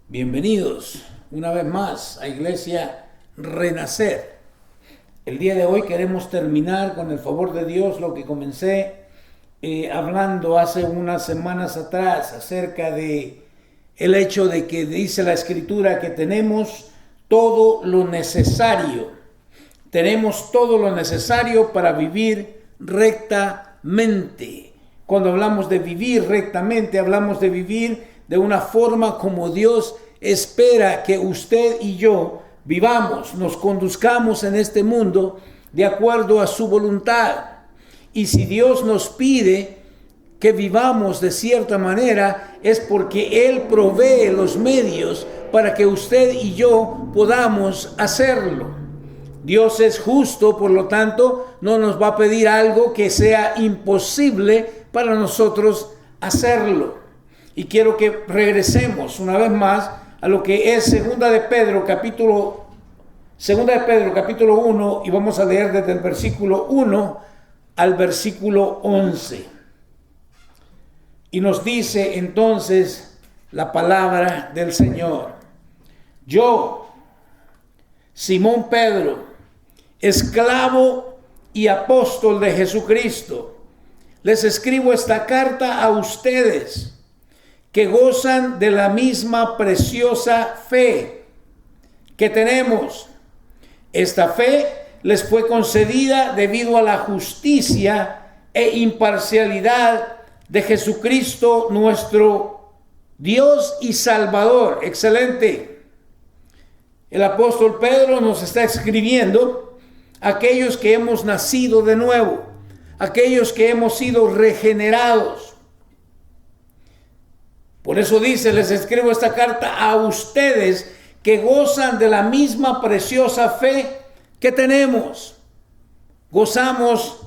Bienvenidos una vez más a Iglesia Renacer. El día de hoy queremos terminar con el favor de Dios lo que comencé hablando hace unas semanas atrás acerca de el hecho de que dice la Escritura que tenemos todo lo necesario. Tenemos todo lo necesario para vivir rectamente. Cuando hablamos de vivir rectamente, hablamos de vivir de una forma como Dios espera que usted y yo vivamos, nos conduzcamos en este mundo de acuerdo a su voluntad. Y si Dios nos pide que vivamos de cierta manera, es porque Él provee los medios para que usted y yo podamos hacerlo. Dios es justo, por lo tanto, no nos va a pedir algo que sea imposible para nosotros hacerlo. Y quiero que regresemos una vez más a lo que es Segunda de Pedro capítulo 1, y vamos a leer desde el versículo 1 al versículo 11. Y nos dice entonces la palabra del Señor: yo, Simón Pedro, esclavo y apóstol de Jesucristo, les escribo esta carta a ustedes que gozan de la misma preciosa fe que tenemos. Esta fe les fue concedida debido a la justicia e imparcialidad de Jesucristo, nuestro Dios y Salvador. Excelente. El apóstol Pedro nos está escribiendo a aquellos que hemos nacido de nuevo, aquellos que hemos sido regenerados. Por eso dice, les escribo esta carta a ustedes que gozan de la misma preciosa fe que tenemos. Gozamos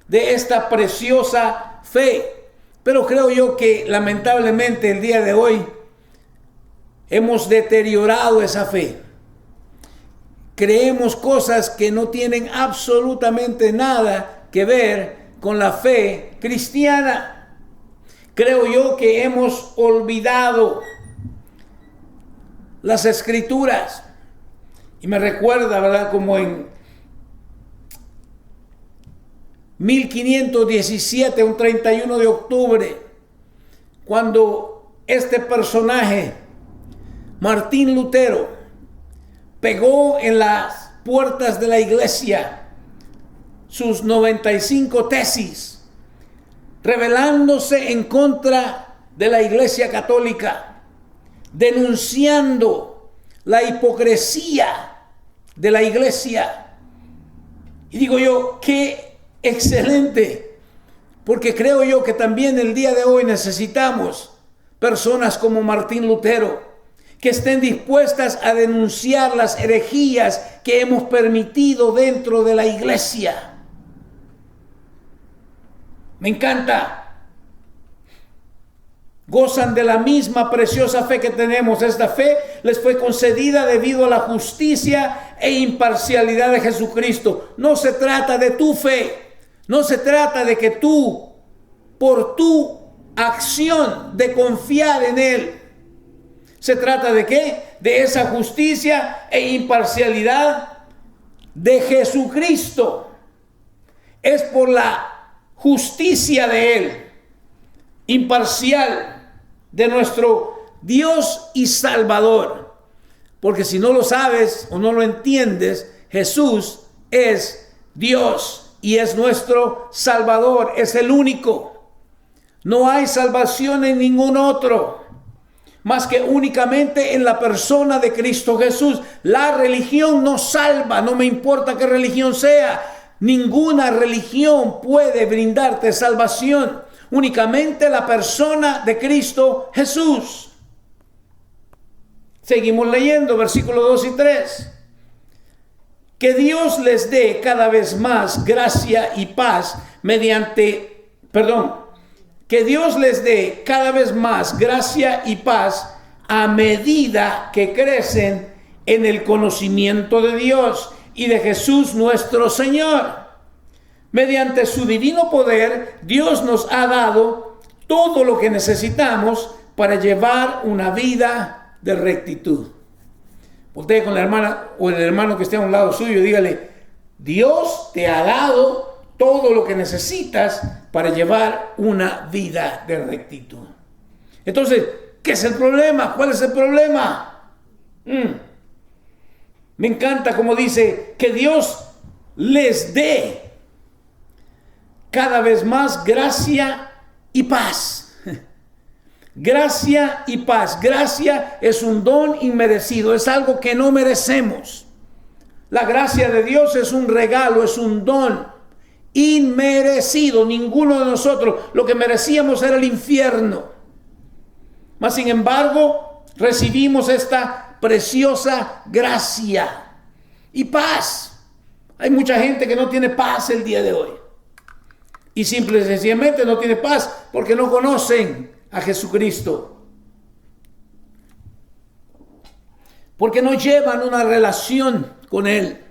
de esta preciosa fe. Pero creo yo que lamentablemente el día de hoy hemos deteriorado esa fe. Creemos cosas que no tienen absolutamente nada que ver con la fe cristiana. Creo yo que hemos olvidado las Escrituras. Y me recuerda, ¿verdad?, como en 1517, un 31 de octubre, cuando este personaje, Martín Lutero, pegó en las puertas de la iglesia sus 95 tesis, rebelándose en contra de la Iglesia Católica, denunciando la hipocresía de la Iglesia. Y digo yo, qué excelente, porque creo yo que también el día de hoy necesitamos personas como Martín Lutero, que estén dispuestas a denunciar las herejías que hemos permitido dentro de la Iglesia. Me encanta. Gozan de la misma preciosa fe que tenemos. Esta fe les fue concedida debido a la justicia e imparcialidad de Jesucristo. No se trata de tu fe. No se trata de que tú, por tu acción de confiar en Él. Se trata de ¿qué? De esa justicia e imparcialidad de Jesucristo. Es por la justicia de Él, imparcial, de nuestro Dios y Salvador. Porque si no lo sabes o no lo entiendes, Jesús es Dios y es nuestro Salvador, es el único. No hay salvación en ningún otro, más que únicamente en la persona de Cristo Jesús. La religión no salva, no me importa qué religión sea. Ninguna religión puede brindarte salvación, únicamente la persona de Cristo Jesús. Seguimos leyendo, versículos 2 y 3. Que Dios les dé cada vez más gracia y paz que Dios les dé cada vez más gracia y paz a medida que crecen en el conocimiento de Dios y de Jesús nuestro Señor. Mediante su divino poder, Dios nos ha dado todo lo que necesitamos para llevar una vida de rectitud. Voltee con la hermana o el hermano que esté a un lado suyo y dígale: Dios te ha dado todo lo que necesitas para llevar una vida de rectitud. Entonces, ¿qué es el problema? ¿Cuál es el problema? Me encanta como dice que Dios les dé cada vez más gracia y paz. Gracia y paz. Gracia es un don inmerecido, es algo que no merecemos. La gracia de Dios es un regalo, es un don inmerecido. Ninguno de nosotros, lo que merecíamos era el infierno. Mas sin embargo, recibimos esta preciosa gracia y paz. Hay mucha gente que no tiene paz el día de hoy. Y simple y sencillamente no tiene paz porque no conocen a Jesucristo. Porque no llevan una relación con Él.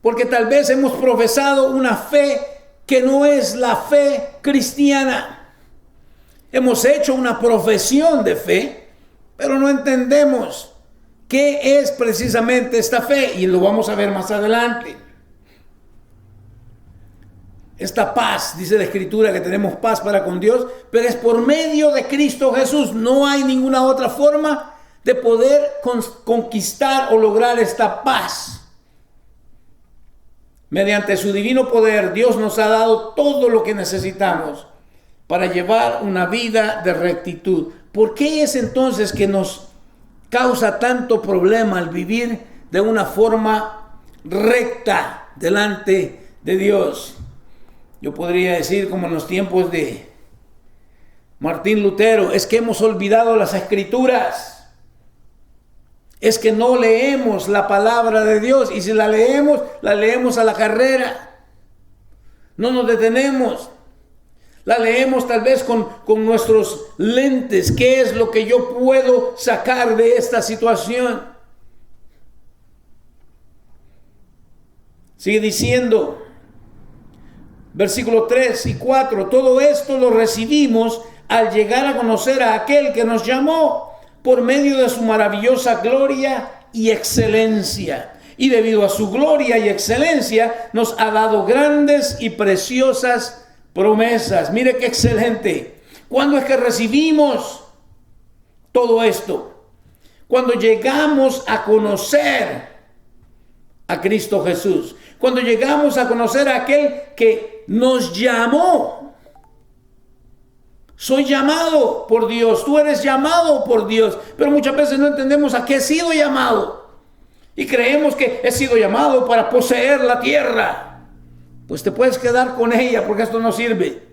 Porque tal vez hemos profesado una fe que no es la fe cristiana. Hemos hecho una profesión de fe, pero no entendemos qué es precisamente esta fe. Y lo vamos a ver más adelante. Esta paz, dice la Escritura, que tenemos paz para con Dios, pero es por medio de Cristo Jesús. No hay ninguna otra forma de poder conquistar o lograr esta paz. Mediante su divino poder, Dios nos ha dado todo lo que necesitamos para llevar una vida de rectitud. ¿Por qué es entonces que nos causa tanto problema el vivir de una forma recta delante de Dios? Yo podría decir, como en los tiempos de Martín Lutero, es que hemos olvidado las Escrituras. Es que no leemos la palabra de Dios. Y si la leemos a la carrera. No nos detenemos. La leemos tal vez con nuestros lentes. ¿Qué es lo que yo puedo sacar de esta situación? Sigue diciendo, versículos 3 y 4, todo esto lo recibimos al llegar a conocer a aquel que nos llamó por medio de su maravillosa gloria y excelencia. Y debido a su gloria y excelencia, nos ha dado grandes y preciosas promesas. Mire qué excelente. ¿Cuándo es que recibimos todo esto? Cuando llegamos a conocer a Cristo Jesús. Cuando llegamos a conocer a aquel que nos llamó. Soy llamado por Dios, tú eres llamado por Dios, pero muchas veces no entendemos a qué he sido llamado. Y creemos que he sido llamado para poseer la tierra. Pues te puedes quedar con ella porque esto no sirve.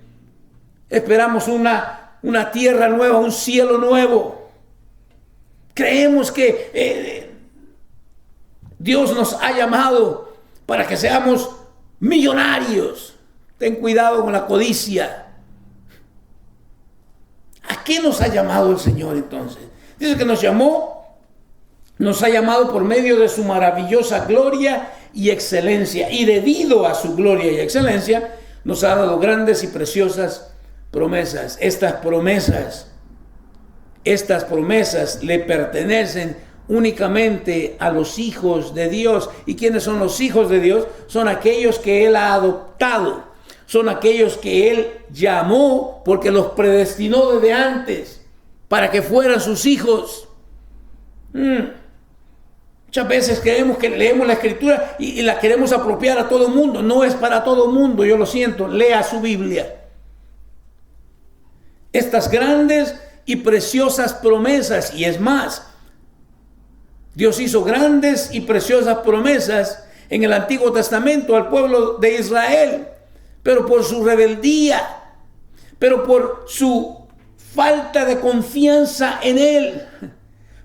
Esperamos una tierra nueva, un cielo nuevo. Creemos que Dios nos ha llamado para que seamos millonarios. Ten cuidado con la codicia. ¿A qué nos ha llamado el Señor entonces? Dice que nos ha llamado por medio de su maravillosa gloria y excelencia. Y debido a su gloria y excelencia, nos ha dado grandes y preciosas promesas. Estas promesas le pertenecen únicamente a los hijos de Dios. ¿Y quiénes son los hijos de Dios? Son aquellos que Él ha adoptado. Son aquellos que Él llamó porque los predestinó desde antes para que fueran sus hijos. Muchas veces creemos que leemos la Escritura y la queremos apropiar a todo el mundo. No es para todo el mundo, yo lo siento. Lea su Biblia. Estas grandes y preciosas promesas, y es más, Dios hizo grandes y preciosas promesas en el Antiguo Testamento al pueblo de Israel, pero por su rebeldía, pero por su falta de confianza en Él,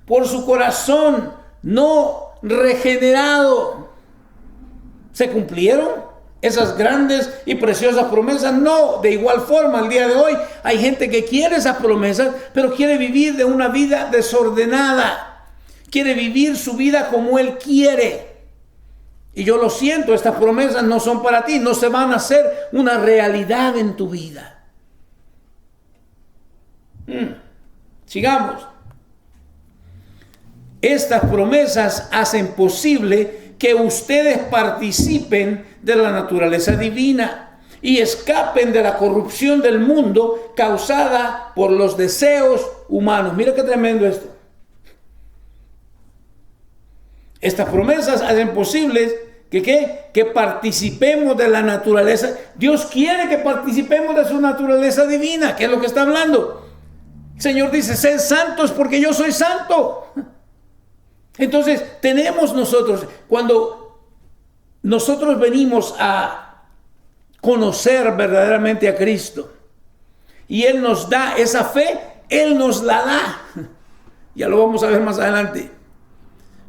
por su corazón no regenerado, ¿se cumplieron esas grandes y preciosas promesas? No. De igual forma, al día de hoy hay gente que quiere esas promesas, pero quiere vivir de una vida desordenada, quiere vivir su vida como él quiere. Y yo lo siento, estas promesas no son para ti, no se van a hacer una realidad en tu vida. Sigamos. Estas promesas hacen posible que ustedes participen de la naturaleza divina y escapen de la corrupción del mundo causada por los deseos humanos. Mira qué tremendo esto. Estas promesas hacen posible que participemos de la naturaleza. Dios quiere que participemos de su naturaleza divina, que es lo que está hablando. El Señor dice, sed santos porque yo soy santo. Entonces, tenemos nosotros, cuando nosotros venimos a conocer verdaderamente a Cristo y Él nos da esa fe, Él nos la da. Ya lo vamos a ver más adelante.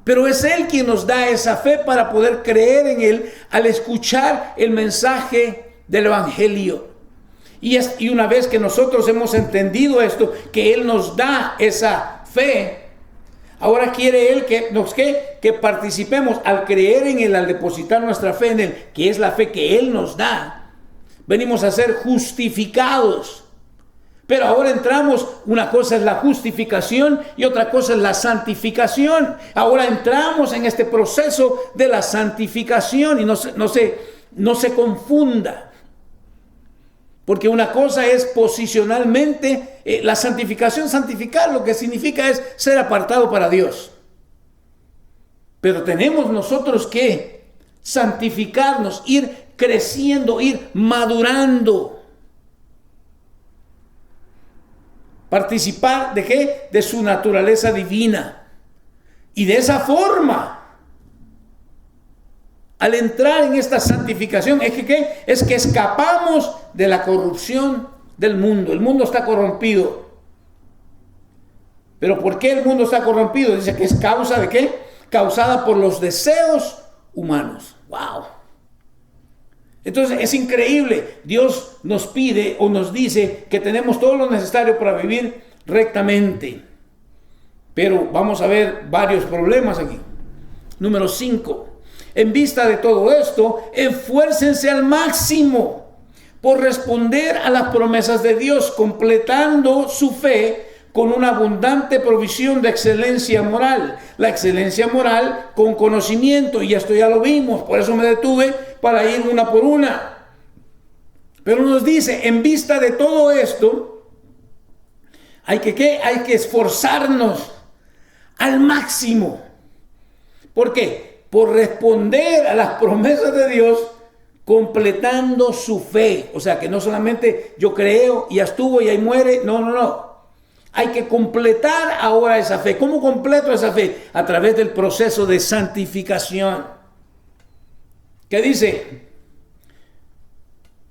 Pero es Él quien nos da esa fe para poder creer en Él al escuchar el mensaje del Evangelio. Y una vez que nosotros hemos entendido esto, que Él nos da esa fe, ahora quiere Él que participemos al creer en Él, al depositar nuestra fe en Él, que es la fe que Él nos da. Venimos a ser justificados. Pero ahora entramos, una cosa es la justificación y otra cosa es la santificación. Ahora entramos en este proceso de la santificación y no se confunda. Porque una cosa es posicionalmente, la santificación, santificar lo que significa es ser apartado para Dios. Pero tenemos nosotros que santificarnos, ir creciendo, ir madurando. Participar ¿de qué? De su naturaleza divina. Y de esa forma, al entrar en esta santificación, es que escapamos de la corrupción del mundo. El mundo está corrompido. ¿Pero por qué el mundo está corrompido? Dice que es causa ¿de qué? Causada por los deseos humanos. ¡Wow! Entonces es increíble. Dios nos pide o nos dice que tenemos todo lo necesario para vivir rectamente. Pero vamos a ver varios problemas aquí. Número 5. En vista de todo esto, esfuércense al máximo por responder a las promesas de Dios, completando su fe con una abundante provisión de excelencia moral. La excelencia moral con conocimiento, y esto ya lo vimos, por eso me detuve para ir una por una. Pero nos dice, en vista de todo esto, hay que esforzarnos al máximo. ¿Por qué? Por responder a las promesas de Dios, completando su fe. O sea, que no solamente yo creo y ya estuvo y ahí muere. No. Hay que completar ahora esa fe. ¿Cómo completo esa fe? A través del proceso de santificación. ¿Qué dice?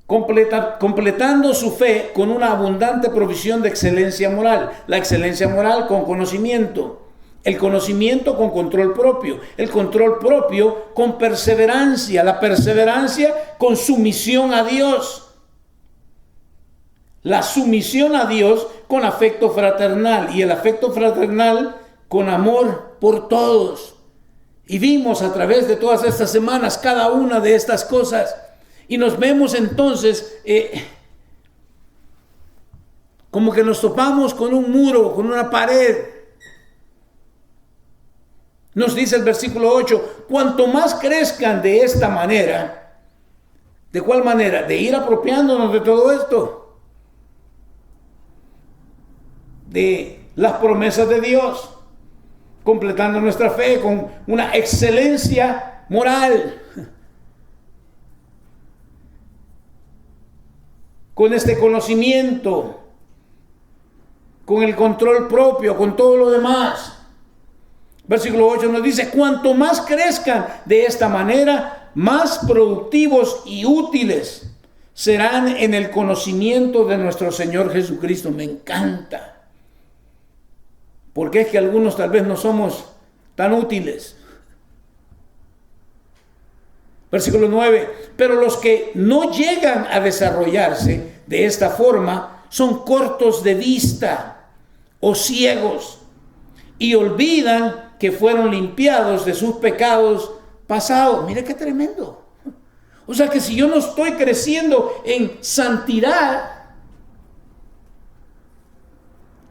Completando su fe con una abundante provisión de excelencia moral. La excelencia moral con conocimiento. El conocimiento con control propio. El control propio con perseverancia. La perseverancia con sumisión a Dios. La sumisión a Dios con afecto fraternal. Y el afecto fraternal con amor por todos. Y vimos a través de todas estas semanas cada una de estas cosas. Y nos vemos entonces como que nos topamos con un muro, con una pared. Nos dice el versículo 8, cuanto más crezcan de esta manera, ¿de cuál manera? De ir apropiándonos de todo esto. De las promesas de Dios. Completando nuestra fe con una excelencia moral. Con este conocimiento. Con el control propio, con todo lo demás. Versículo 8 nos dice, cuanto más crezcan de esta manera, más productivos y útiles serán en el conocimiento de nuestro Señor Jesucristo. Me encanta. Porque es que algunos tal vez no somos tan útiles. Versículo 9. Pero los que no llegan a desarrollarse de esta forma son cortos de vista o ciegos y olvidan que fueron limpiados de sus pecados pasados. Mire qué tremendo. O sea que si yo no estoy creciendo en santidad,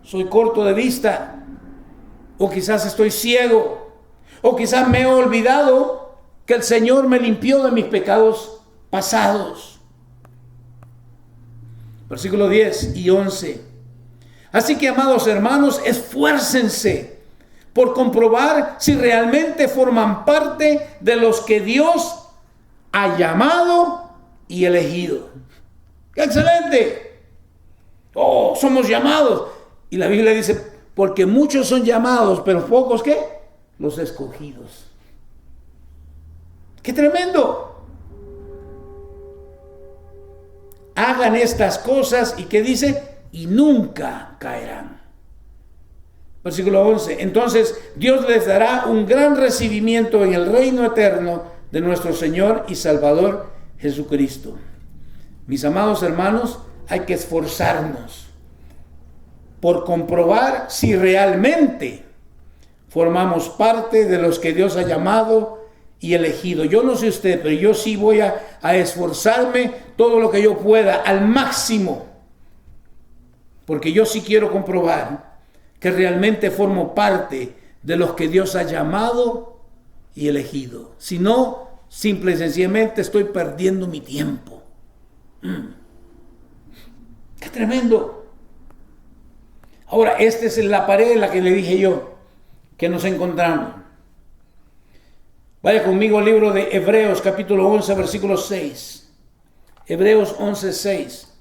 soy corto de vista. o quizás estoy ciego, o quizás me he olvidado que el Señor me limpió de mis pecados pasados. Versículos 10 y 11. Así que, amados hermanos, esfuércense por comprobar si realmente forman parte de los que Dios ha llamado y elegido. ¡Qué excelente! Oh, somos llamados. Y la Biblia dice, porque muchos son llamados, pero pocos, ¿qué? Los escogidos. ¡Qué tremendo! Hagan estas cosas, ¿y qué dice? Y nunca caerán. Versículo 11. Entonces Dios les dará un gran recibimiento en el reino eterno de nuestro Señor y Salvador Jesucristo. Mis amados hermanos, hay que esforzarnos por comprobar si realmente formamos parte de los que Dios ha llamado y elegido. Yo no sé usted, pero yo sí voy a esforzarme todo lo que yo pueda, al máximo, porque yo sí quiero comprobar que realmente formo parte de los que Dios ha llamado y elegido. Si no, simple y sencillamente estoy perdiendo mi tiempo. ¡Qué tremendo! Ahora, esta es la pared en la que le dije yo que nos encontramos. Vaya conmigo al libro de Hebreos, capítulo 11, versículo 6. Hebreos 11, 6.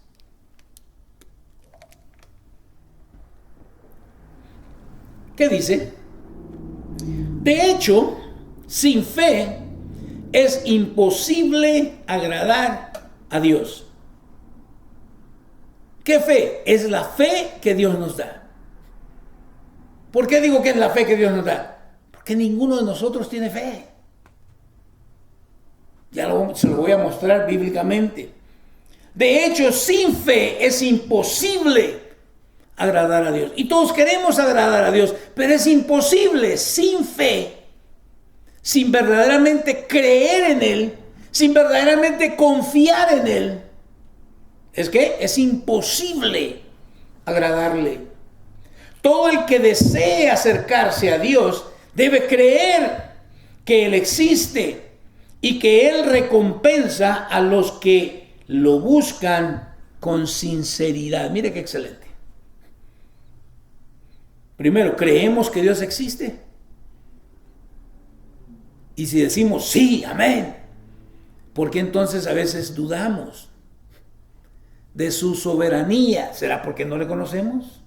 ¿Qué dice? De hecho, sin fe es imposible agradar a Dios. ¿Qué fe? Es la fe que Dios nos da. ¿Por qué digo que es la fe que Dios nos da? Porque ninguno de nosotros tiene fe. Se lo voy a mostrar bíblicamente. De hecho, sin fe es imposible agradar a Dios. Y todos queremos agradar a Dios, pero es imposible sin fe, sin verdaderamente creer en Él, sin verdaderamente confiar en Él. ¿Es qué? Es imposible agradarle. Todo el que desee acercarse a Dios debe creer que Él existe y que Él recompensa a los que lo buscan con sinceridad. Mire qué excelente. Primero, creemos que Dios existe. Y si decimos sí, amén, ¿por qué entonces a veces dudamos de su soberanía? ¿Será porque no le conocemos?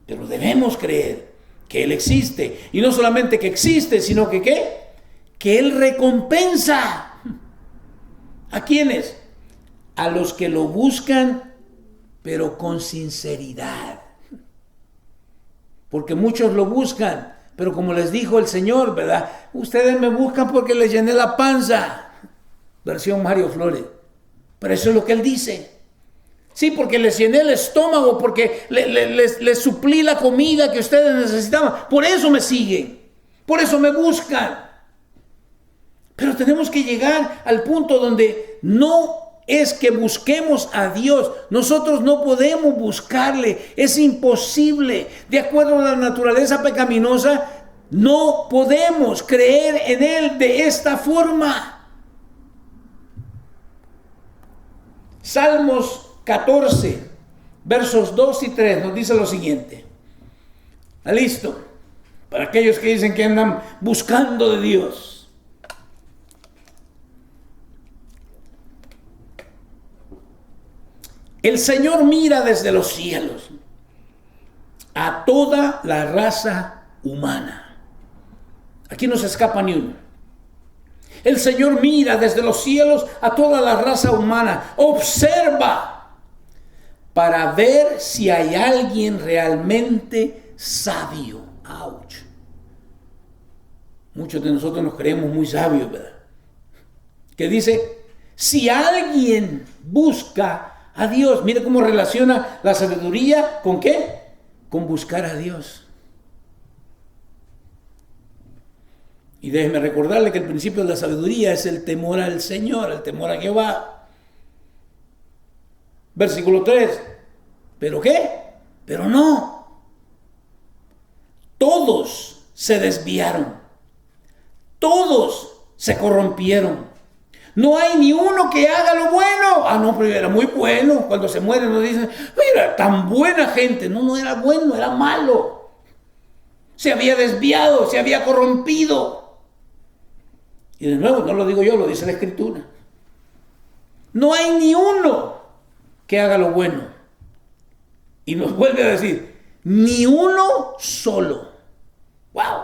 Pero debemos creer que Él existe. Y no solamente que existe, sino que ¿qué? Que Él recompensa. ¿A quiénes? A los que lo buscan, pero con sinceridad. Porque muchos lo buscan, pero como les dijo el Señor, ¿verdad? Ustedes me buscan porque les llené la panza. Versión Mario Flores. Pero eso es lo que Él dice. Sí, porque les llené el estómago, porque les suplí la comida que ustedes necesitaban. Por eso me siguen, por eso me buscan. Pero tenemos que llegar al punto donde no es que busquemos a Dios. Nosotros no podemos buscarle, es imposible. De acuerdo a la naturaleza pecaminosa, no podemos creer en Él de esta forma. Salmos 14, versos 2 y 3 nos dice lo siguiente. ¿Está listo? Para aquellos que dicen que andan buscando de Dios. El Señor mira desde los cielos a toda la raza humana. Aquí no se escapa ni uno. El Señor mira desde los cielos a toda la raza humana. Observa para ver si hay alguien realmente sabio. ¡Auch! Muchos de nosotros nos creemos muy sabios, ¿verdad? Que dice, si alguien busca a Dios. Mire cómo relaciona la sabiduría con ¿qué? Con buscar a Dios. Y déjeme recordarle que el principio de la sabiduría es el temor al Señor, el temor a Jehová. Versículo 3. ¿Pero qué? Pero no. Todos se desviaron. Todos se corrompieron. No hay ni uno que haga lo bueno. Ah, no, pero era muy bueno. Cuando se muere nos dicen, mira, tan buena gente. No, no era bueno, era malo. Se había desviado, se había corrompido. Y de nuevo, no lo digo yo, lo dice la Escritura. No hay ni uno que haga lo bueno. Y nos vuelve a decir, ni uno solo. ¡Wow!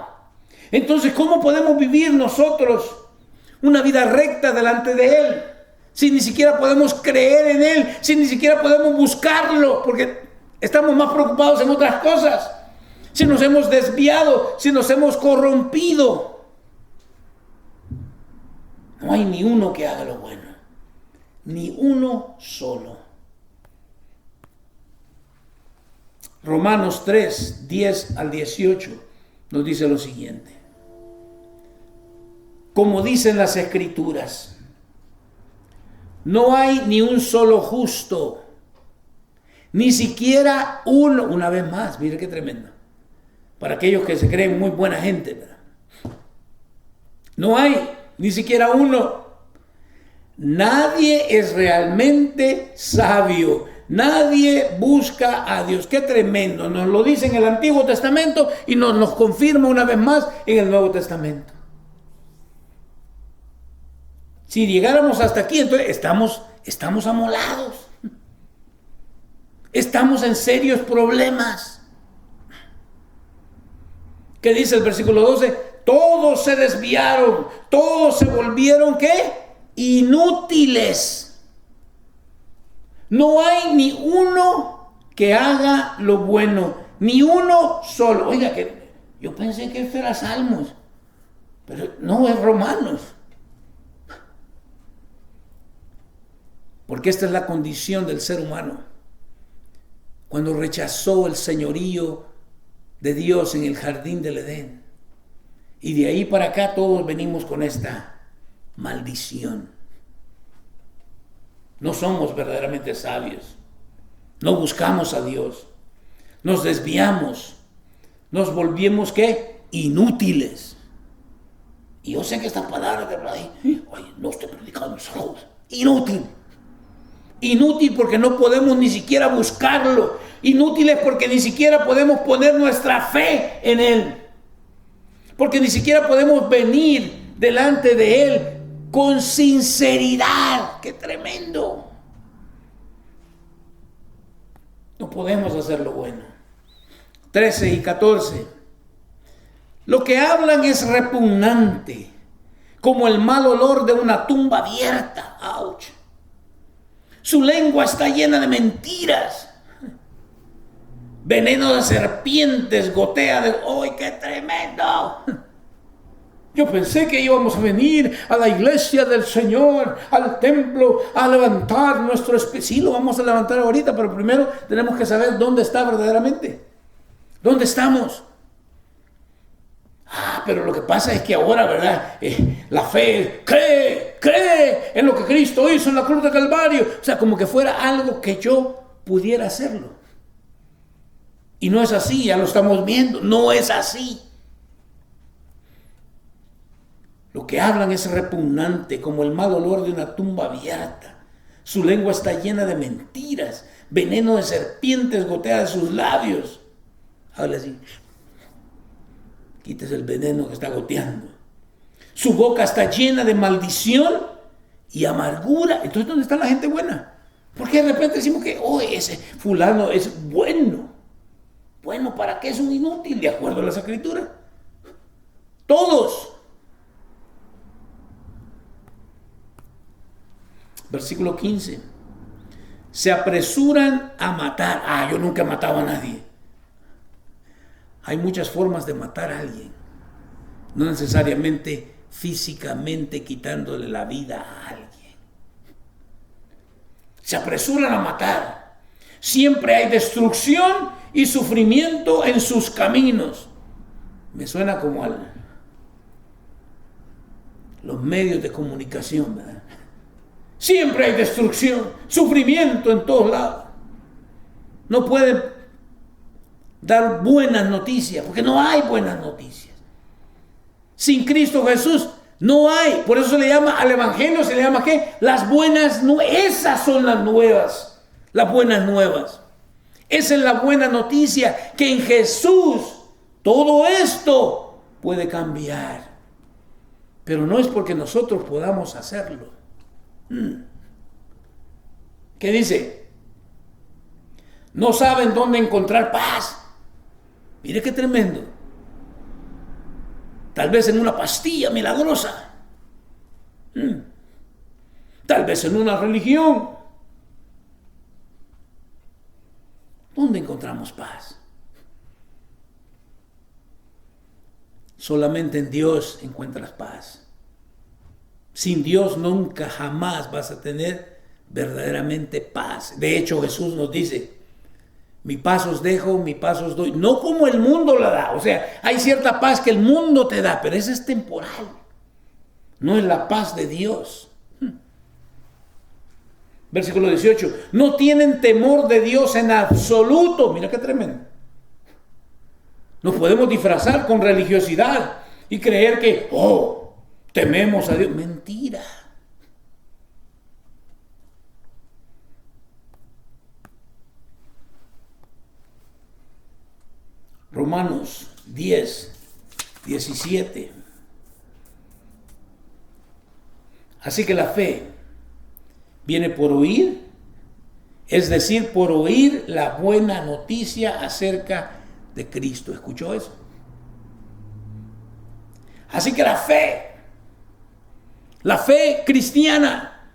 Entonces, ¿cómo podemos vivir nosotros una vida recta delante de Él? Si ni siquiera podemos creer en Él, si ni siquiera podemos buscarlo, porque estamos más preocupados en otras cosas. Si nos hemos desviado, si nos hemos corrompido. No hay ni uno que haga lo bueno. Ni uno solo. Romanos 3, 10 al 18 nos dice lo siguiente. Como dicen las Escrituras, no hay ni un solo justo, ni siquiera uno. Una vez más, mire qué tremendo. Para aquellos que se creen muy buena gente, ¿verdad? No hay ni siquiera uno. Nadie es realmente sabio. Nadie busca a Dios. Qué tremendo. Nos lo dice en el Antiguo Testamento y nos confirma una vez más en el Nuevo Testamento. Si llegáramos hasta aquí, entonces estamos amolados. Estamos en serios problemas. ¿Qué dice el versículo 12? Todos se desviaron, todos se volvieron, ¿qué? Inútiles. No hay ni uno que haga lo bueno, ni uno solo. Oiga, que yo pensé que esto era Salmos, pero no, es Romanos. Porque esta es la condición del ser humano. Cuando rechazó el señorío de Dios en el jardín del Edén. Y de ahí para acá todos venimos con esta maldición. No somos verdaderamente sabios. No buscamos a Dios. Nos desviamos. Nos volvimos, ¿qué? Inútiles. Y yo sé que esta palabra de ahí, oye, no estoy predicando esa cosa. Inútil. Inútil porque no podemos ni siquiera buscarlo. Inútiles porque ni siquiera podemos poner nuestra fe en Él. Porque ni siquiera podemos venir delante de Él con sinceridad. ¡Qué tremendo! No podemos hacer lo bueno. 13 y 14. Lo que hablan es repugnante, como el mal olor de una tumba abierta. ¡Auch! Su lengua está llena de mentiras. Veneno de serpientes gotea de... ¡Ay, qué tremendo! Yo pensé que íbamos a venir a la iglesia del Señor, al templo, a levantar nuestro espíritu. Sí, lo vamos a levantar ahorita, pero primero tenemos que saber dónde está verdaderamente. ¿Dónde estamos? Ah, pero lo que pasa es que ahora, ¿verdad? La fe, cree en lo que Cristo hizo en la cruz de Calvario. O sea, como que fuera algo que yo pudiera hacerlo. Y no es así, ya lo estamos viendo, no es así. Lo que hablan es repugnante, como el mal olor de una tumba abierta. Su lengua está llena de mentiras, veneno de serpientes gotea de sus labios. Habla así. Quítese el veneno que está goteando. Su boca está llena de maldición y amargura. Entonces, ¿dónde está la gente buena? Porque de repente decimos que, ese fulano es bueno. Bueno, ¿para qué es un inútil? De acuerdo a las Escrituras. Todos. Versículo 15. Se apresuran a matar. Yo nunca he matado a nadie. Hay muchas formas de matar a alguien. No necesariamente físicamente quitándole la vida a alguien. Se apresuran a matar. Siempre hay destrucción y sufrimiento en sus caminos. Me suena como a los medios de comunicación, ¿verdad? Siempre hay destrucción, sufrimiento en todos lados. No pueden dar buenas noticias, porque no hay buenas noticias. Sin Cristo Jesús no hay. Por eso se le llama al evangelio, se le llama ¿qué? Las buenas nuevas. Esas son las nuevas, las buenas nuevas. Esa es la buena noticia, que en Jesús todo esto puede cambiar. Pero no es porque nosotros podamos hacerlo. ¿Qué dice? No saben dónde encontrar paz. Mire qué tremendo. Tal vez en una pastilla milagrosa. Tal vez en una religión. ¿Dónde encontramos paz? Solamente en Dios encuentras paz. Sin Dios nunca jamás vas a tener verdaderamente paz. De hecho, Jesús nos dice: mi paz os dejo, mi paz os doy. No como el mundo la da. O sea, hay cierta paz que el mundo te da, pero esa es temporal. No es la paz de Dios. Versículo 18. No tienen temor de Dios en absoluto. Mira qué tremendo. Nos podemos disfrazar con religiosidad y creer que, tememos a Dios. Mentira. Romanos 10, 17. Así que la fe viene por oír, es decir, por oír la buena noticia acerca de Cristo. ¿Escuchó eso? Así que la fe cristiana,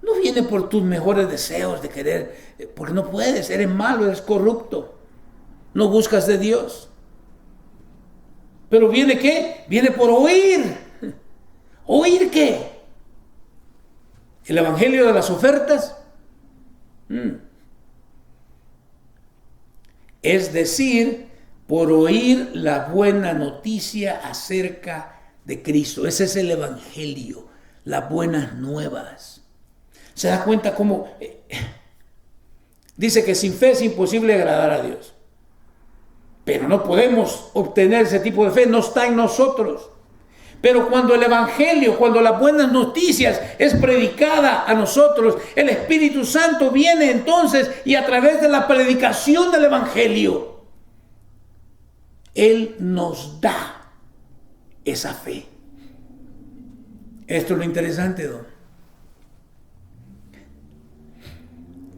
no viene por tus mejores deseos de querer, porque no puedes, eres malo, eres corrupto, no buscas de Dios. Pero viene ¿qué? Viene por oír. ¿Oír qué? El evangelio de las ofertas. Es decir, por oír la buena noticia acerca de Cristo. Ese es el evangelio, las buenas nuevas. ¿Se da cuenta cómo dice que sin fe es imposible agradar a Dios? Pero no podemos obtener ese tipo de fe, no está en nosotros. Pero cuando el evangelio, cuando las buenas noticias es predicada a nosotros, el Espíritu Santo viene entonces y a través de la predicación del evangelio, Él nos da esa fe. Esto es lo interesante, don.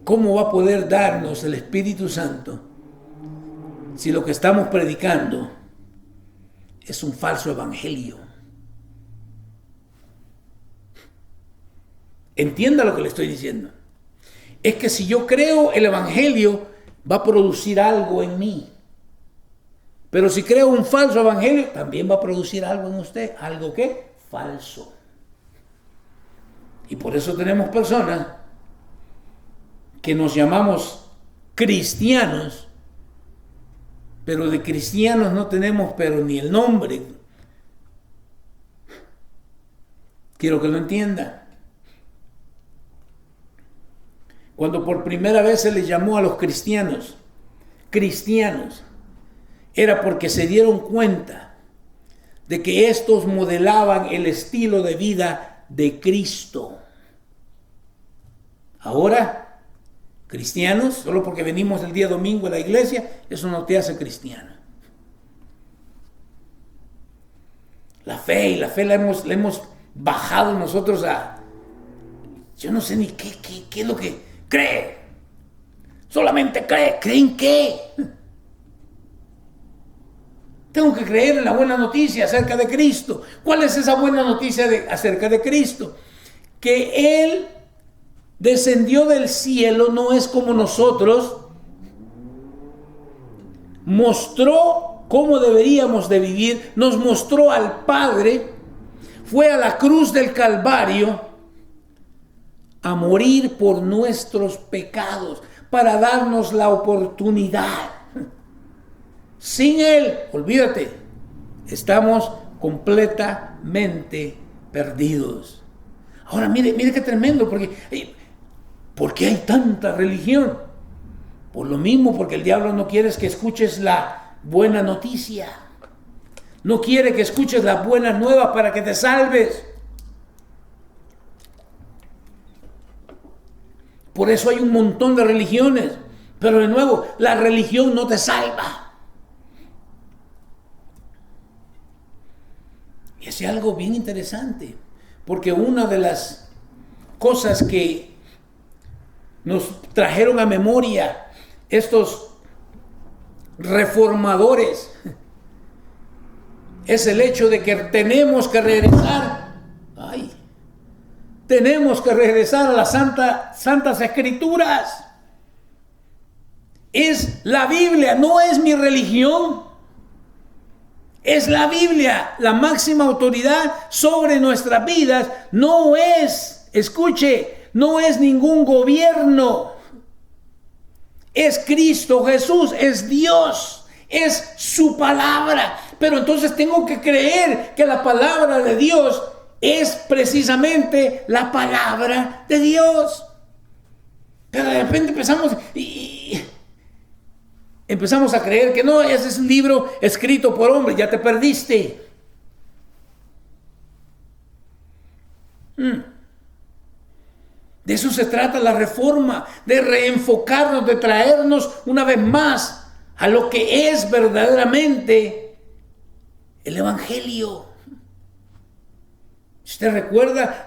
¿Cómo va a poder darnos el Espíritu Santo si lo que estamos predicando es un falso evangelio? Entienda lo que le estoy diciendo. Es que si yo creo el evangelio, va a producir algo en mí. Pero si creo un falso evangelio, también va a producir algo en usted. ¿Algo qué? Falso. Y por eso tenemos personas que nos llamamos cristianos, pero de cristianos no tenemos pero ni el nombre. Quiero que lo entienda. Cuando por primera vez se les llamó a los cristianos, era porque se dieron cuenta de que estos modelaban el estilo de vida de Cristo. Ahora, cristianos, solo porque venimos el día domingo a la iglesia, eso no te hace cristiano. La fe la hemos bajado nosotros a... Yo no sé ni qué es lo que cree. Solamente cree. ¿Cree en qué? Tengo que creer en la buena noticia acerca de Cristo. ¿Cuál es esa buena noticia acerca de Cristo? Que Él descendió del cielo, no es como nosotros. Mostró cómo deberíamos de vivir. Nos mostró al Padre. Fue a la cruz del Calvario a morir por nuestros pecados para darnos la oportunidad. Sin Él, olvídate, estamos completamente perdidos. Ahora mire qué tremendo, porque ¿por qué hay tanta religión? Por lo mismo, porque el diablo no quiere que escuches la buena noticia. No quiere que escuches las buenas nuevas para que te salves. Por eso hay un montón de religiones. Pero de nuevo, la religión no te salva. Y es algo bien interesante. Porque una de las cosas que nos trajeron a memoria estos reformadores es el hecho de que tenemos que regresar. Tenemos que regresar a las santas escrituras. Es la Biblia, no es mi religión. Es la Biblia, la máxima autoridad sobre nuestras vidas. No es, escuche, no es ningún gobierno. Es Cristo Jesús, es Dios, es su palabra. Pero entonces tengo que creer que la palabra de Dios es precisamente la palabra de Dios. Pero de repente empezamos a creer que no, ese es un libro escrito por hombres, ya te perdiste. De eso se trata la reforma, de reenfocarnos, de traernos una vez más a lo que es verdaderamente el Evangelio. ¿Usted recuerda?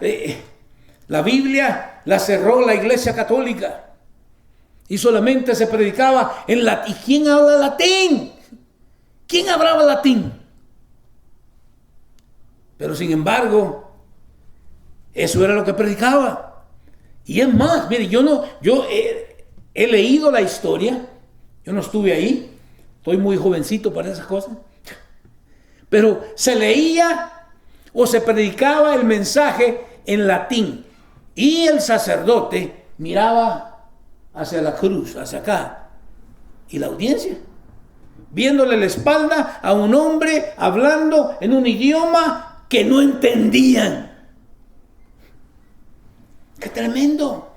La Biblia la cerró la Iglesia Católica y solamente se predicaba en latín. ¿Y quién habla latín? ¿Quién hablaba latín? Pero sin embargo, eso era lo que predicaba. Y es más, mire, yo he leído la historia, yo no estuve ahí, estoy muy jovencito para esas cosas, pero se leía o se predicaba el mensaje en latín y el sacerdote miraba hacia la cruz, hacia acá, y la audiencia, viéndole la espalda a un hombre hablando en un idioma que no entendían. ¡Qué tremendo!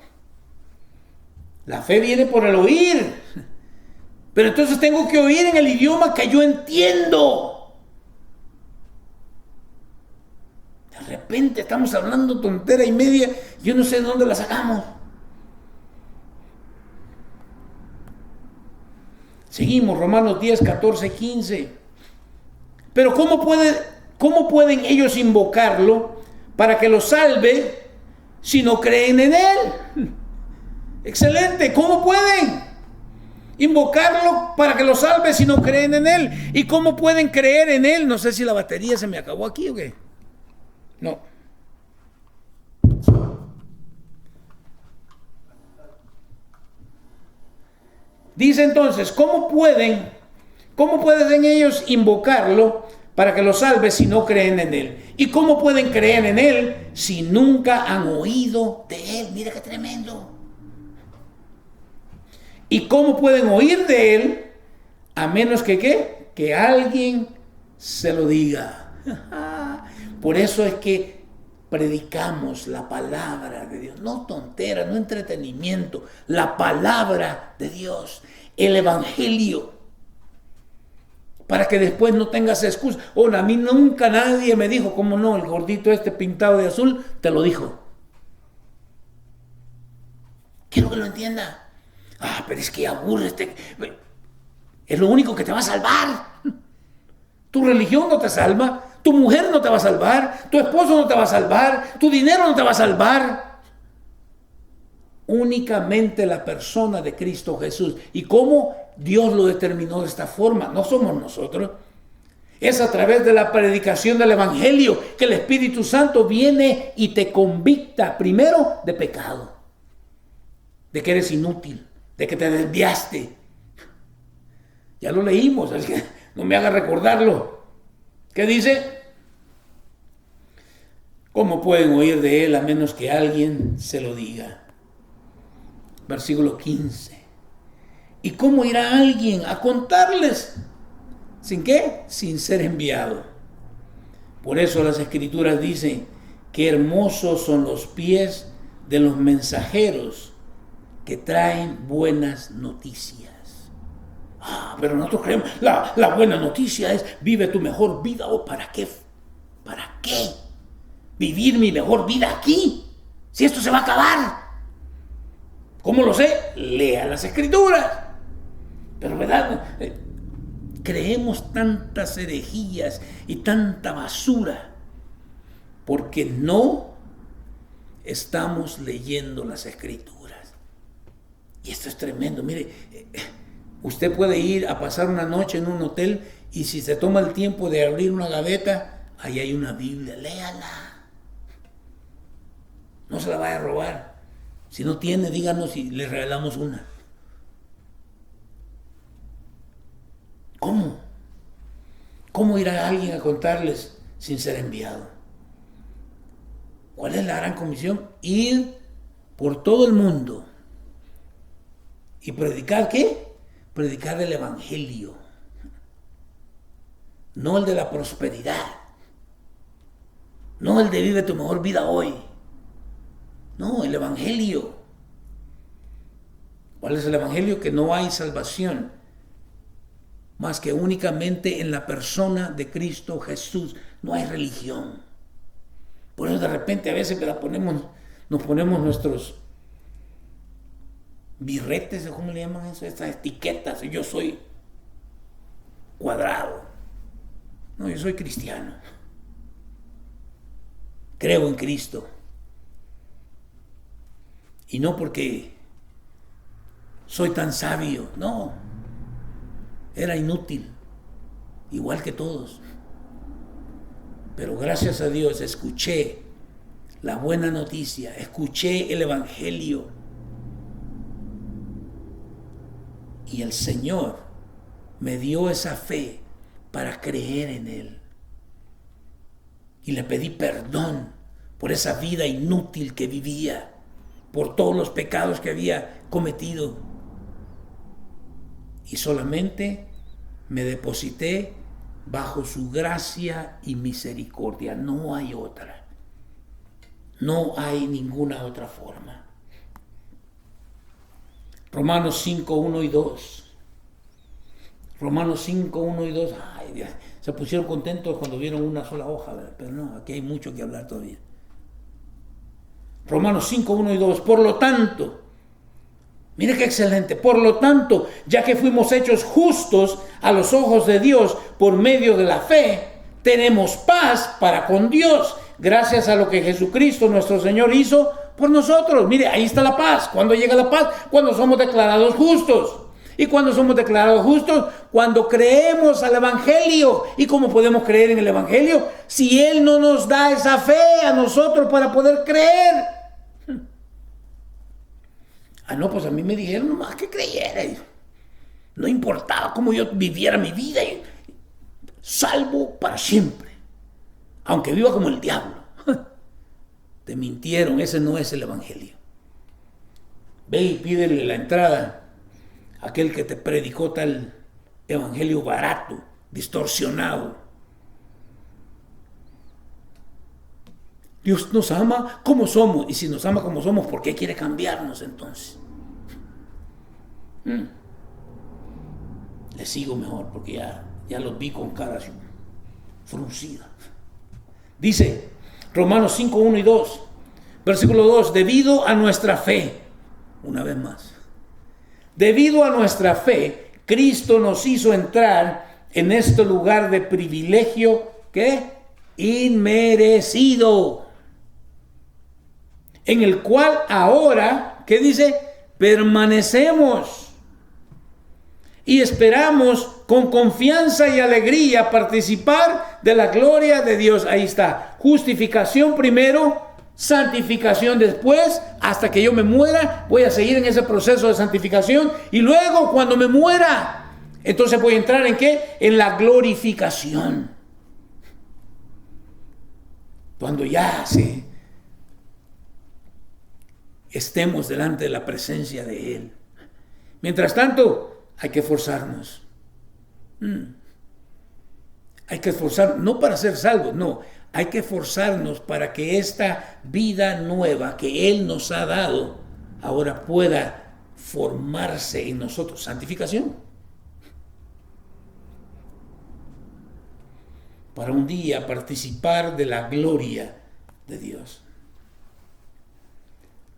La fe viene por el oír, pero entonces tengo que oír en el idioma que yo entiendo. De repente estamos hablando tontera y media, yo no sé de dónde la sacamos. Seguimos, Romanos 10, 14, 15. Pero ¿cómo pueden ellos invocarlo para que los salve si no creen en él? Excelente, ¿cómo pueden invocarlo para que los salve si no creen en él? ¿Y cómo pueden creer en él? No sé si la batería se me acabó aquí o qué. No. Dice entonces, ¿cómo pueden ellos invocarlo para que los salve si no creen en él? ¿Y cómo pueden creer en él si nunca han oído de él? Mira qué tremendo. ¿Y cómo pueden oír de él a menos que ¿qué? Que alguien se lo diga? Por eso es que predicamos la palabra de Dios, no tontera, no entretenimiento, la palabra de Dios, el Evangelio, para que después no tengas excusa. A mí nunca nadie me dijo, ¿cómo no? El gordito este pintado de azul te lo dijo. Quiero que lo entienda. Pero es que aburre es lo único que te va a salvar. Tu religión no te salva, tu mujer no te va a salvar, tu esposo no te va a salvar, tu dinero no te va a salvar. Únicamente la persona de Cristo Jesús. ¿Y cómo Dios lo determinó de esta forma? No somos nosotros. Es a través de la predicación del Evangelio que el Espíritu Santo viene y te convicta primero de pecado, de que eres inútil, de que te desviaste. Ya lo leímos, así que no me haga recordarlo. ¿Qué dice? ¿Cómo pueden oír de él a menos que alguien se lo diga? Versículo 15. ¿Y cómo irá alguien a contarles? ¿Sin qué? Sin ser enviado. Por eso las Escrituras dicen que hermosos son los pies de los mensajeros que traen buenas noticias. Pero nosotros creemos, la buena noticia es, vive tu mejor vida. ¿Para qué? ¿Para qué? Vivir mi mejor vida aquí, si esto se va a acabar. ¿Cómo lo sé? Lea las Escrituras. Pero ¿verdad? Creemos tantas herejías y tanta basura porque no estamos leyendo las Escrituras. Y esto es tremendo. Mire, usted puede ir a pasar una noche en un hotel y si se toma el tiempo de abrir una gaveta, ahí hay una Biblia, léala. No se la vaya a robar. Si no tiene, díganos y le regalamos una. ¿Cómo? ¿Cómo irá alguien a contarles sin ser enviado? ¿Cuál es la gran comisión? Ir por todo el mundo. ¿Y predicar qué? Predicar el Evangelio. No el de la prosperidad. No el de vive tu mejor vida hoy. No, el Evangelio. ¿Cuál es el Evangelio? Que no hay salvación más que únicamente en la persona de Cristo Jesús. No hay religión. Por eso de repente a veces nos ponemos nuestros birretes, ¿cómo le llaman eso? Estas etiquetas. Yo soy cuadrado. No, yo soy cristiano. Creo en Cristo. Y no porque soy tan sabio, no. Era inútil, igual que todos. Pero gracias a Dios escuché la buena noticia, escuché el Evangelio. Y el Señor me dio esa fe para creer en Él. Y le pedí perdón por esa vida inútil que vivía, por todos los pecados que había cometido. Y solamente me deposité bajo su gracia y misericordia. No hay otra. No hay ninguna otra forma. Romanos 5, 1 y 2. Romanos 5, 1 y 2. Ay, Dios. Se pusieron contentos cuando vieron una sola hoja, ¿verdad? Pero no, aquí hay mucho que hablar todavía. Romanos 5, 1 y 2. Por lo tanto, mire qué excelente. Por lo tanto, ya que fuimos hechos justos a los ojos de Dios por medio de la fe, tenemos paz para con Dios, gracias a lo que Jesucristo nuestro Señor hizo por nosotros. Mire, ahí está la paz. ¿Cuándo llega la paz? Cuando somos declarados justos. ¿Y cuando somos declarados justos? Cuando creemos al Evangelio. ¿Y cómo podemos creer en el Evangelio? Si Él no nos da esa fe a nosotros para poder creer. No, pues a mí me dijeron nomás que creyera. No importaba cómo yo viviera mi vida. Salvo para siempre. Aunque viva como el diablo. Te mintieron, ese no es el Evangelio. Ve y pídele la entrada a aquel que te predicó tal evangelio barato, distorsionado. Dios nos ama como somos. Y si nos ama como somos, ¿por qué quiere cambiarnos entonces? Le sigo mejor porque ya los vi con caras fruncidas. Dice Romanos 5, 1 y 2. Versículo 2. Debido a nuestra fe, una vez más, debido a nuestra fe, Cristo nos hizo entrar en este lugar de privilegio, ¿qué? Inmerecido, en el cual ahora, ¿qué dice? Permanecemos y esperamos con confianza y alegría participar de la gloria de Dios. Ahí está, justificación primero, santificación después. Hasta que yo me muera voy a seguir en ese proceso de santificación, y luego cuando me muera, entonces voy a entrar ¿en qué? En la glorificación, cuando ya estemos delante de la presencia de Él. Mientras tanto, hay que esforzarnos. Hay que esforzarnos, no para ser salvos, no. Hay que esforzarnos para que esta vida nueva que Él nos ha dado ahora pueda formarse en nosotros. Santificación. Para un día participar de la gloria de Dios.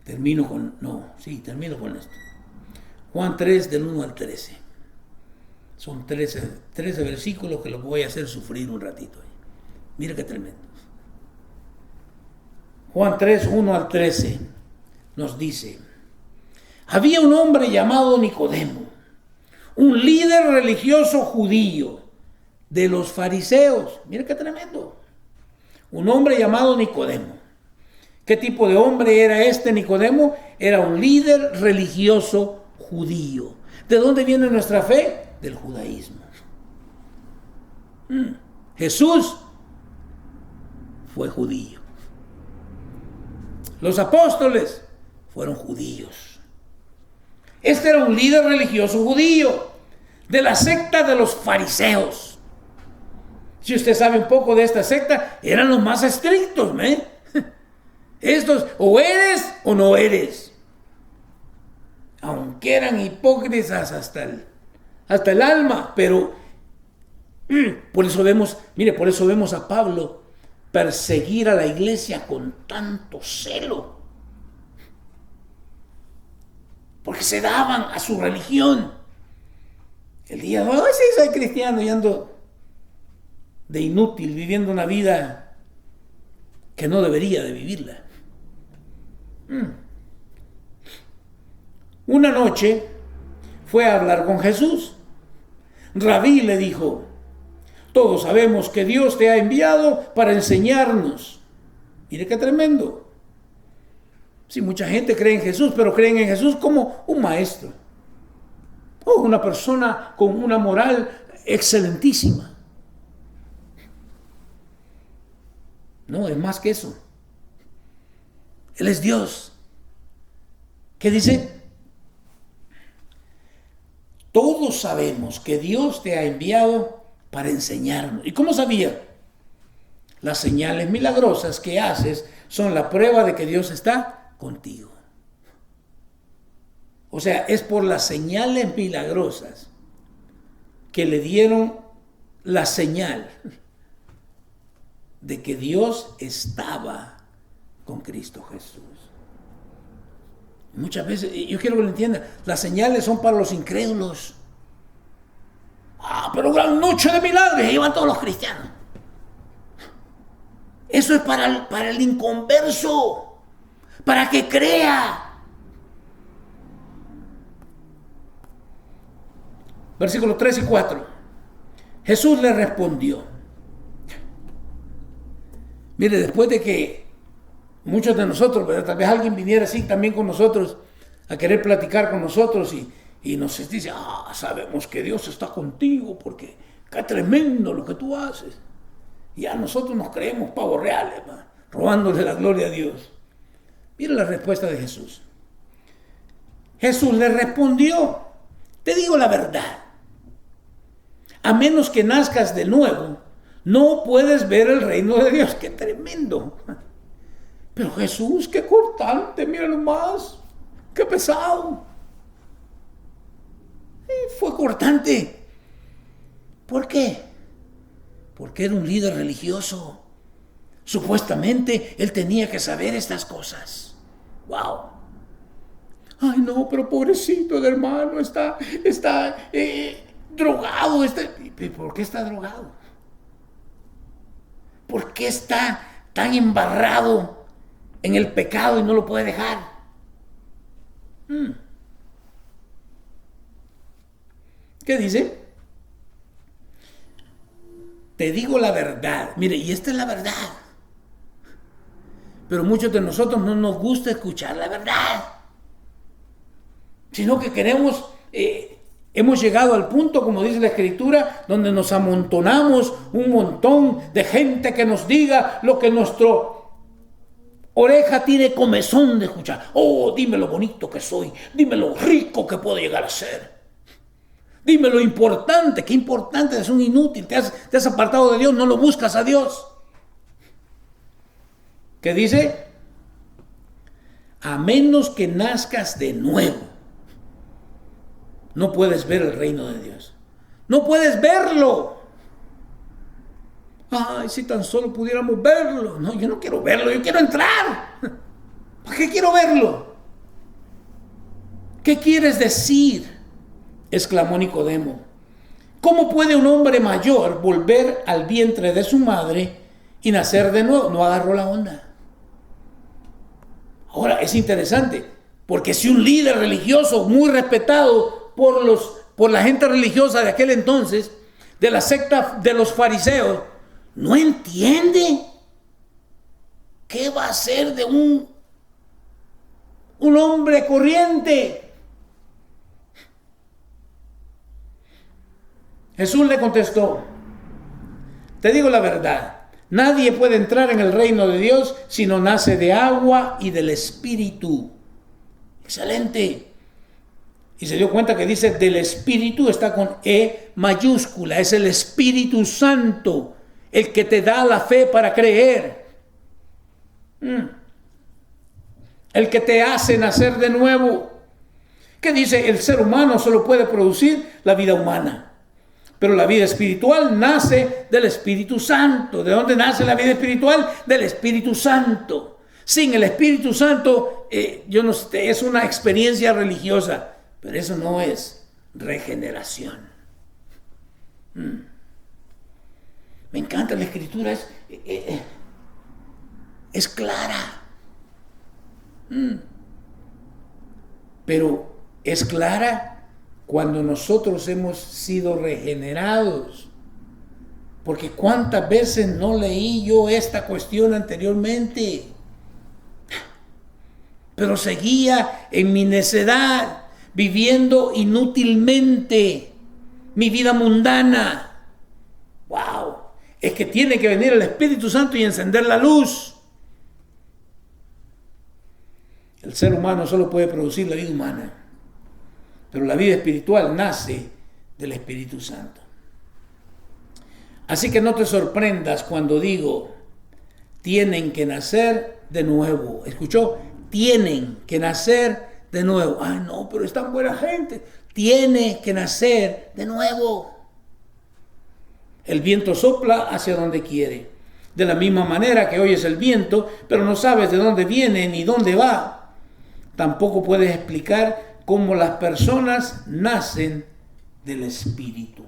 Termino con esto. Juan 3, del 1 al 13. Son 13 versículos que los voy a hacer sufrir un ratito. Mira qué tremendo. Juan 3, 1 al 13 nos dice: había un hombre llamado Nicodemo, un líder religioso judío de los fariseos. Mira qué tremendo. Un hombre llamado Nicodemo. ¿Qué tipo de hombre era este Nicodemo? Era un líder religioso judío. ¿De dónde viene nuestra fe? Del judaísmo. Jesús fue judío. Los apóstoles fueron judíos. Este era un líder religioso judío de la secta de los fariseos. Si usted sabe un poco de esta secta, eran los más estrictos, ¿eh? Estos, o eres o no eres. Aunque eran hipócritas hasta el alma, pero por eso vemos a Pablo perseguir a la iglesia con tanto celo. Porque se daban a su religión. El día de hoy, sí, soy cristiano y ando de inútil, viviendo una vida que no debería de vivirla. Una noche fue a hablar con Jesús. Rabí le dijo: todos sabemos que Dios te ha enviado para enseñarnos. Mire qué tremendo. Sí, mucha gente cree en Jesús, pero creen en Jesús como un maestro o una persona con una moral excelentísima. No, es más que eso. Él es Dios. ¿Qué dice? Todos sabemos que Dios te ha enviado para enseñarnos. ¿Y cómo sabía? Las señales milagrosas que haces son la prueba de que Dios está contigo. O sea, es por las señales milagrosas que le dieron la señal de que Dios estaba con Cristo Jesús. Muchas veces, yo quiero que lo entiendan, las señales son para los incrédulos. Pero gran noche de milagros, ahí van todos los cristianos. Eso es para el inconverso, para que crea. Versículos 3 y 4. Jesús le respondió. Mire, después de que muchos de nosotros, pero tal vez alguien viniera así también con nosotros a querer platicar con nosotros y nos dice: sabemos que Dios está contigo porque qué tremendo lo que tú haces. Y a nosotros nos creemos pavos reales, robándole la gloria a Dios. Mira la respuesta de Jesús. Jesús le respondió: te digo la verdad, a menos que nazcas de nuevo, no puedes ver el reino de Dios. ¡Qué tremendo! Pero Jesús, qué cortante, míralo más, qué pesado. Fue cortante. ¿Por qué? Porque era un líder religioso. Supuestamente él tenía que saber estas cosas. ¡Wow! Ay, no, pero pobrecito el hermano, está drogado. ¿Por qué está drogado? ¿Por qué está tan embarrado en el pecado y no lo puede dejar? ¿Qué dice? Te digo la verdad. Mire, y esta es la verdad. Pero muchos de nosotros no nos gusta escuchar la verdad, sino que queremos, hemos llegado al punto, como dice la Escritura, donde nos amontonamos un montón de gente que nos diga lo que nuestro oreja tiene comezón de escuchar. Oh, dime lo bonito que soy, dime lo rico que puedo llegar a ser, dime lo importante. Qué importante, es un inútil, te has apartado de Dios, no lo buscas a Dios. ¿Qué dice? A menos que nazcas de nuevo. no puedes ver el reino de Dios. No puedes verlo. Ay, si tan solo pudiéramos verlo. No, yo no quiero verlo, yo quiero entrar. ¿Para qué quiero verlo? ¿Qué quieres decir?, exclamó Nicodemo. ¿Cómo puede un hombre mayor volver al vientre de su madre y nacer de nuevo? No agarró la onda. Ahora, es interesante, porque si un líder religioso muy respetado por la gente religiosa de aquel entonces, de la secta de los fariseos, no entiende qué va a ser de un hombre corriente. Jesús le contestó: te digo la verdad, nadie puede entrar en el reino de Dios si no nace de agua y del Espíritu. Excelente. Y se dio cuenta que dice del Espíritu, está con E mayúscula, es el Espíritu Santo el que te da la fe para creer. El que te hace nacer de nuevo. ¿Qué dice? El ser humano solo puede producir la vida humana. Pero la vida espiritual nace del Espíritu Santo. ¿De dónde nace la vida espiritual? Del Espíritu Santo. Sin el Espíritu Santo, yo no sé, es una experiencia religiosa, pero eso no es regeneración. Me encanta la Escritura, es clara. Pero es clara cuando nosotros hemos sido regenerados. Porque cuántas veces no leí yo esta cuestión anteriormente, pero seguía en mi necedad, viviendo inútilmente mi vida mundana. ¡Wow! Es que tiene que venir el Espíritu Santo y encender la luz. El ser humano solo puede producir la vida humana, pero la vida espiritual nace del Espíritu Santo. Así que no te sorprendas cuando digo, tienen que nacer de nuevo. ¿Escuchó? Tienen que nacer de nuevo. Ay, no, pero es tan buena gente. Tiene que nacer de nuevo. El viento sopla hacia donde quiere. De la misma manera que oyes el viento, pero no sabes de dónde viene ni dónde va. Tampoco puedes explicar cómo las personas nacen del Espíritu.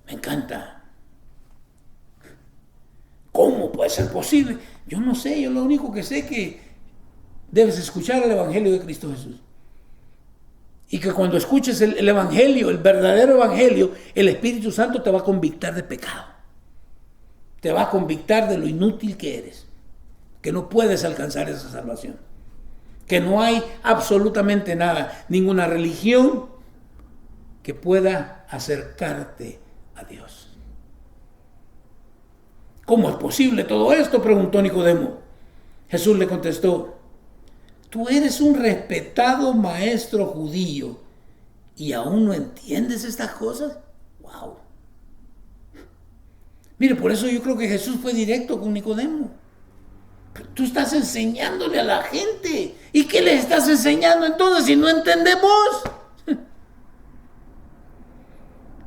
Me encanta. ¿Cómo puede ser posible? Yo no sé, yo lo único que sé es que debes escuchar el Evangelio de Cristo Jesús. Y que cuando escuches el Evangelio, el verdadero Evangelio, el Espíritu Santo te va a convictar de pecado. Te va a convictar de lo inútil que eres. Que no puedes alcanzar esa salvación. Que no hay absolutamente nada, ninguna religión que pueda acercarte a Dios. ¿Cómo es posible todo esto?, preguntó Nicodemo. Jesús le contestó: tú eres un respetado maestro judío y aún no entiendes estas cosas. ¡Wow! Mire, por eso yo creo que Jesús fue directo con Nicodemo. Tú estás enseñándole a la gente. ¿Y qué le estás enseñando entonces si no entendemos?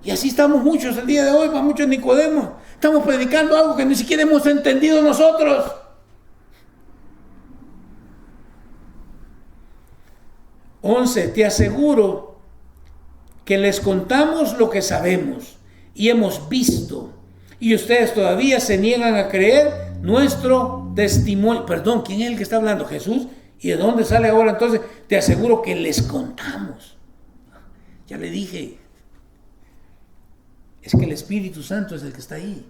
Y así estamos muchos el día de hoy, para muchos Nicodemos. Estamos predicando algo que ni siquiera hemos entendido nosotros. 11. Te aseguro que les contamos lo que sabemos y hemos visto, y ustedes todavía se niegan a creer nuestro testimonio. Perdón, ¿quién es el que está hablando? Jesús. ¿Y de dónde sale ahora entonces? Te aseguro que les contamos. Ya le dije, es que el Espíritu Santo es el que está ahí.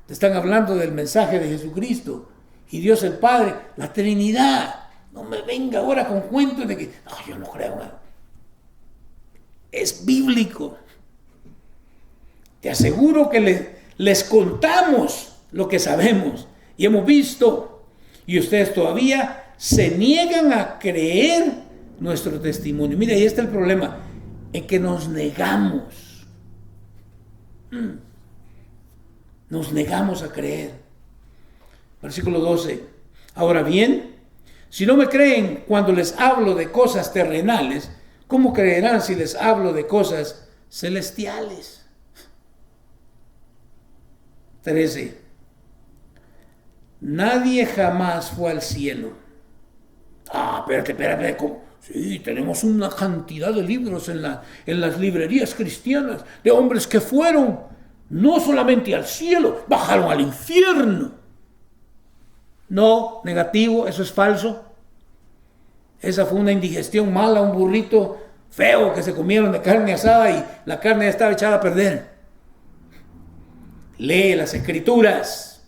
Te están hablando del mensaje de Jesucristo y Dios el Padre, la Trinidad. No me venga ahora con cuentos de que no, yo no creo. Es bíblico. Te aseguro que les contamos lo que sabemos y hemos visto, y ustedes todavía se niegan a creer nuestro testimonio. Mira, ahí está el problema, en que nos negamos. Nos negamos a creer. Versículo 12. Ahora bien, Si no me creen cuando les hablo de cosas terrenales, ¿cómo creerán si les hablo de cosas celestiales? 13. Nadie jamás fue al cielo. Espérate. ¿Cómo? Sí, tenemos una cantidad de libros en las librerías cristianas de hombres que fueron no solamente al cielo, bajaron al infierno. No, negativo, eso es falso. Esa fue una indigestión mala, un burrito feo que se comieron de carne asada y la carne estaba echada a perder. Lee las escrituras.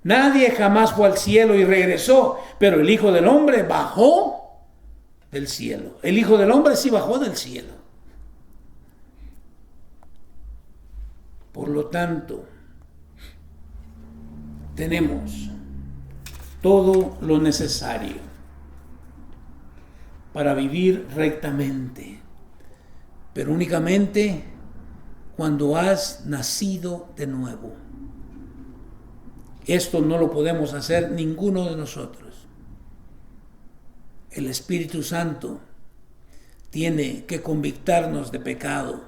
Nadie jamás fue al cielo y regresó, pero el Hijo del Hombre bajó del cielo. El Hijo del Hombre sí bajó del cielo. Por lo tanto, tenemos todo lo necesario para vivir rectamente, pero únicamente cuando has nacido de nuevo. Esto no lo podemos hacer ninguno de nosotros. El Espíritu Santo tiene que convictarnos de pecado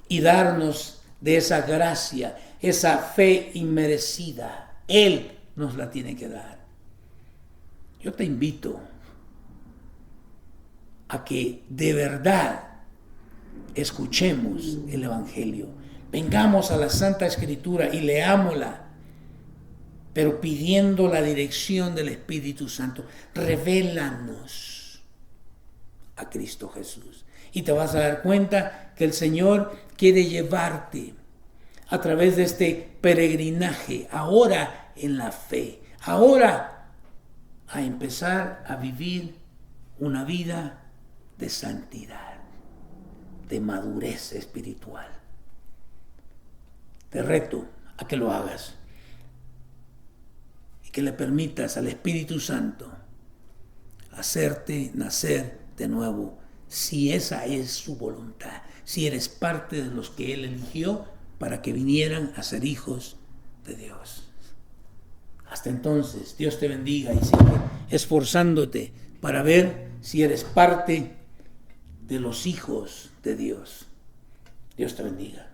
y darnos de esa gracia, esa fe inmerecida. Él nos la tiene que dar. Yo te invito a que de verdad escuchemos el Evangelio. Vengamos a la Santa Escritura y leámosla, pero pidiendo la dirección del Espíritu Santo. Revélanos a Cristo Jesús. Y te vas a dar cuenta que el Señor quiere llevarte a través de este peregrinaje, ahora en la fe, ahora a empezar a vivir una vida de santidad, de madurez espiritual. Te reto a que lo hagas. Que le permitas al Espíritu Santo hacerte nacer de nuevo, si esa es su voluntad, si eres parte de los que Él eligió para que vinieran a ser hijos de Dios. Hasta entonces, Dios te bendiga y sigue esforzándote para ver si eres parte de los hijos de Dios. Dios te bendiga.